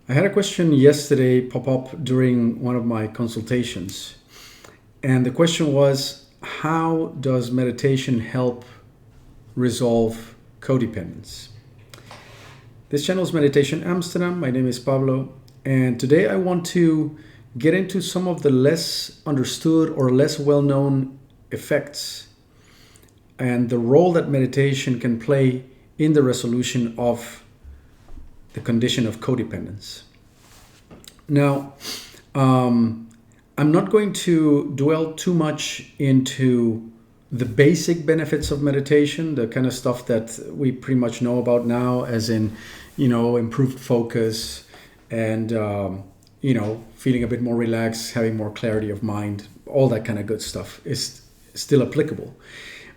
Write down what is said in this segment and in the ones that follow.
I had a question yesterday pop up during one of my consultations. And the question was, how does meditation help resolve codependence? This channel is Meditation Amsterdam. My name is Pablo. And today I want to get into some of the less understood or less well-known effects and the role that meditation can play in the resolution of the condition of codependence. Now, I'm not going to dwell too much into the basic benefits of meditation, the kind of stuff that we pretty much know about now, as in, improved focus and, feeling a bit more relaxed, having more clarity of mind, all that kind of good stuff is still applicable.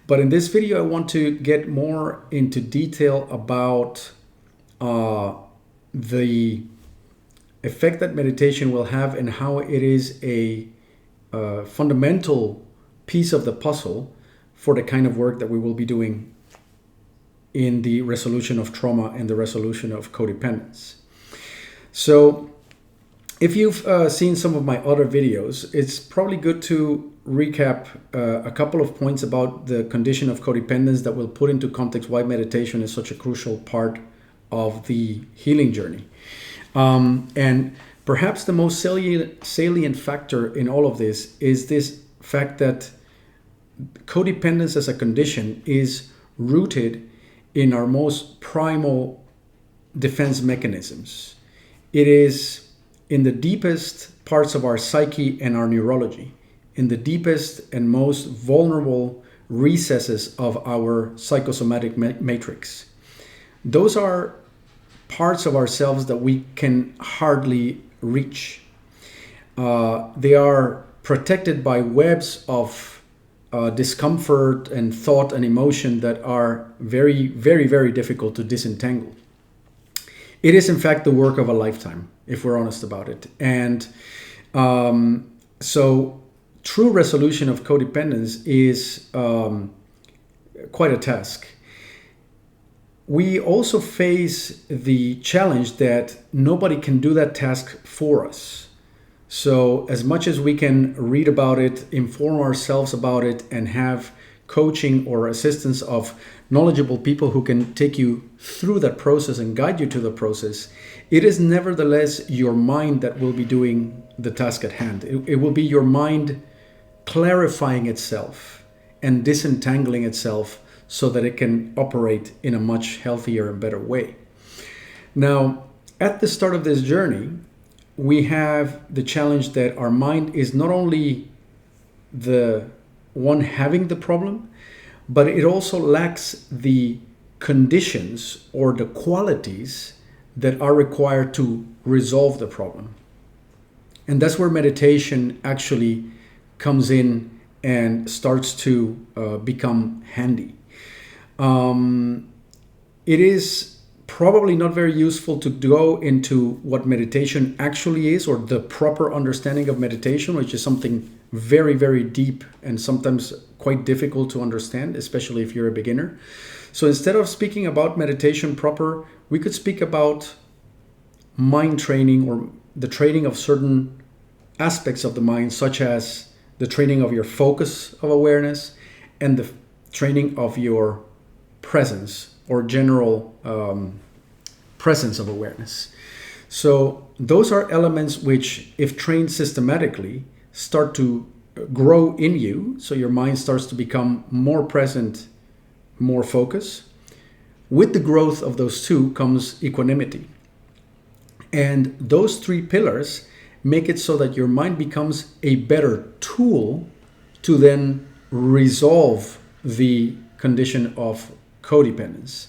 But in this video, I want to get more into detail about the effect that meditation will have and how it is a fundamental piece of the puzzle for the kind of work that we will be doing in the resolution of trauma and the resolution of codependence. So if you've seen some of my other videos, it's probably good to recap a couple of points about the condition of codependence that will put into context why meditation is such a crucial part of the healing journey. And perhaps the most salient factor in all of this is this fact that codependence as a condition is rooted in our most primal defense mechanisms. It is in the deepest parts of our psyche and our neurology, in the deepest and most vulnerable recesses of our psychosomatic matrix. Those are parts of ourselves that we can hardly reach. They are protected by webs of discomfort and thought and emotion that are very, very, very difficult to disentangle. It is, in fact, the work of a lifetime, if we're honest about it. And so true resolution of codependence is quite a task. We also face the challenge that nobody can do that task for us. So as much as we can read about it, inform ourselves about it, and have coaching or assistance of knowledgeable people who can take you through that process and guide you to the process, it is nevertheless your mind that will be doing the task at hand. It will be your mind clarifying itself and disentangling itself so that it can operate in a much healthier and better way. Now, at the start of this journey, we have the challenge that our mind is not only the one having the problem, but it also lacks the conditions or the qualities that are required to resolve the problem. And that's where meditation actually comes in and starts to become handy. It is probably not very useful to go into what meditation actually is, or the proper understanding of meditation, which is something very, very deep and sometimes quite difficult to understand, especially if you're a beginner. So instead of speaking about meditation proper, we could speak about mind training, or the training of certain aspects of the mind, such as the training of your focus of awareness and the training of your presence, or general presence of awareness. So those are elements which, if trained systematically, start to grow in you. So your mind starts to become more present, more focused. With the growth of those two comes equanimity. And those three pillars make it so that your mind becomes a better tool to then resolve the condition of codependence.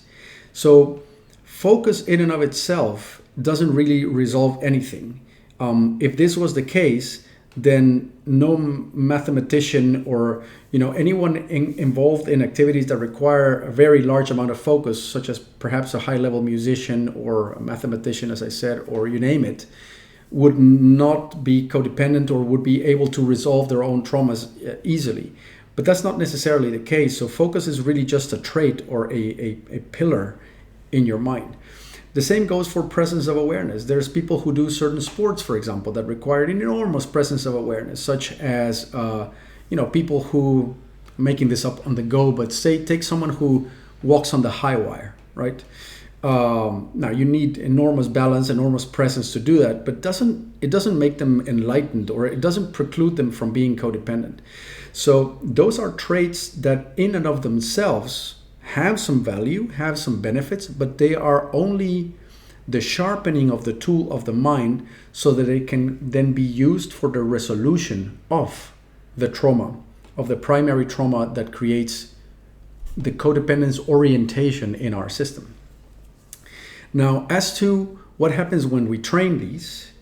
So focus in and of itself doesn't really resolve anything. If this was the case, then no mathematician or anyone involved in activities that require a very large amount of focus, such as perhaps a high-level musician or a mathematician, as I said, or you name it, would not be codependent or would be able to resolve their own traumas easily. But that's not necessarily the case. So focus is really just a trait or a pillar in your mind. The same goes for presence of awareness. There's people who do certain sports, for example, that require an enormous presence of awareness, such as people who, making this up on the go, but say take someone who walks on the high wire, right? Now you need enormous balance, enormous presence to do that, but it doesn't make them enlightened, or it doesn't preclude them from being codependent. So those are traits that in and of themselves have some value, have some benefits, but they are only the sharpening of the tool of the mind so that it can then be used for the resolution of the trauma, of the primary trauma that creates the codependence orientation in our system. Now, as to what happens when we train these,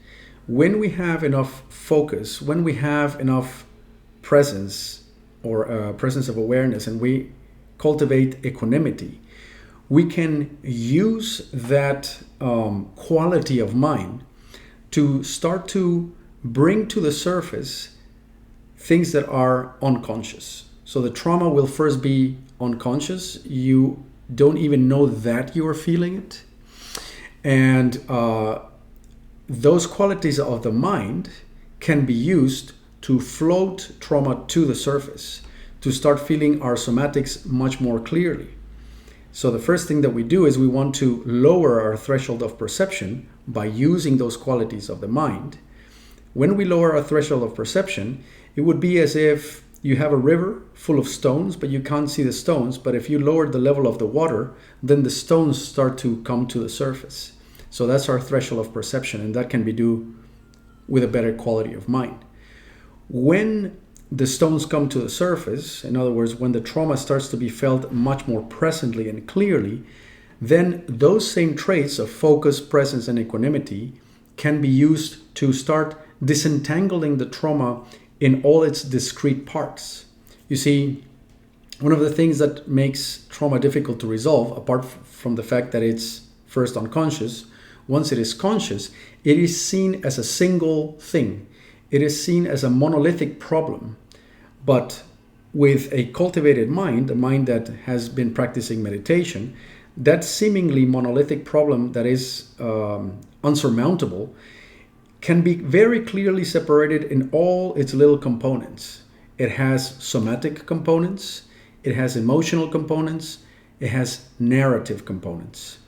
when we have enough focus, when we have enough presence or presence of awareness, and we cultivate equanimity, we can use that quality of mind to start to bring to the surface things that are unconscious. So the trauma will first be unconscious. You don't even know that you are feeling it. And those qualities of the mind can be used to float trauma to the surface, to start feeling our somatics much more clearly. So the first thing that we do is we want to lower our threshold of perception by using those qualities of the mind. When we lower our threshold of perception, it would be as if you have a river full of stones, but you can't see the stones. But if you lower the level of the water, then the stones start to come to the surface. So that's our threshold of perception, and that can be done with a better quality of mind. When the stones come to the surface, in other words, when the trauma starts to be felt much more presently and clearly, then those same traits of focus, presence, and equanimity can be used to start disentangling the trauma in all its discrete parts. You see, one of the things that makes trauma difficult to resolve, apart from the fact that it's first unconscious, once it is conscious, it is seen as a single thing. It is seen as a monolithic problem. But with a cultivated mind, a mind that has been practicing meditation, that seemingly monolithic problem that is unsurmountable can be very clearly separated in all its little components. It has somatic components, it has emotional components, it has narrative components.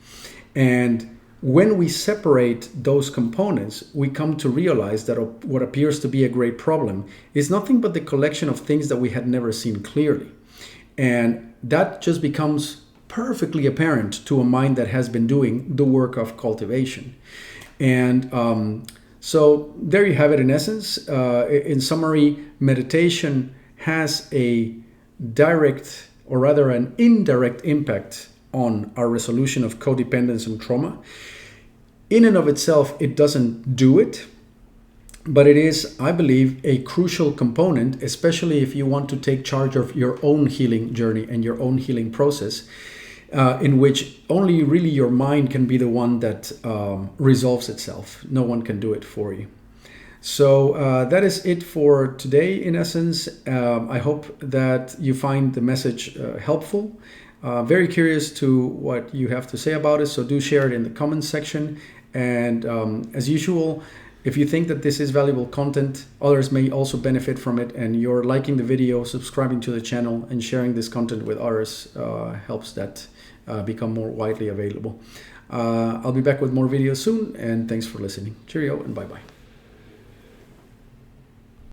And when we separate those components, we come to realize that what appears to be a great problem is nothing but the collection of things that we had never seen clearly. And that just becomes perfectly apparent to a mind that has been doing the work of cultivation. And so there you have it in essence. In summary, meditation has a direct, or rather an indirect impact on our resolution of codependence and trauma. In and of itself, it doesn't do it, but it is, I believe, a crucial component, especially if you want to take charge of your own healing journey and your own healing process, in which only really your mind can be the one that resolves itself. No one can do it for you. So that is it for today, in essence. I hope that you find the message helpful. Very curious to what you have to say about it, so do share it in the comments section. And as usual, if you think that this is valuable content, others may also benefit from it, and you're liking the video, subscribing to the channel, and sharing this content with others helps that become more widely available. I'll be back with more videos soon, and thanks for listening. Cheerio and bye-bye.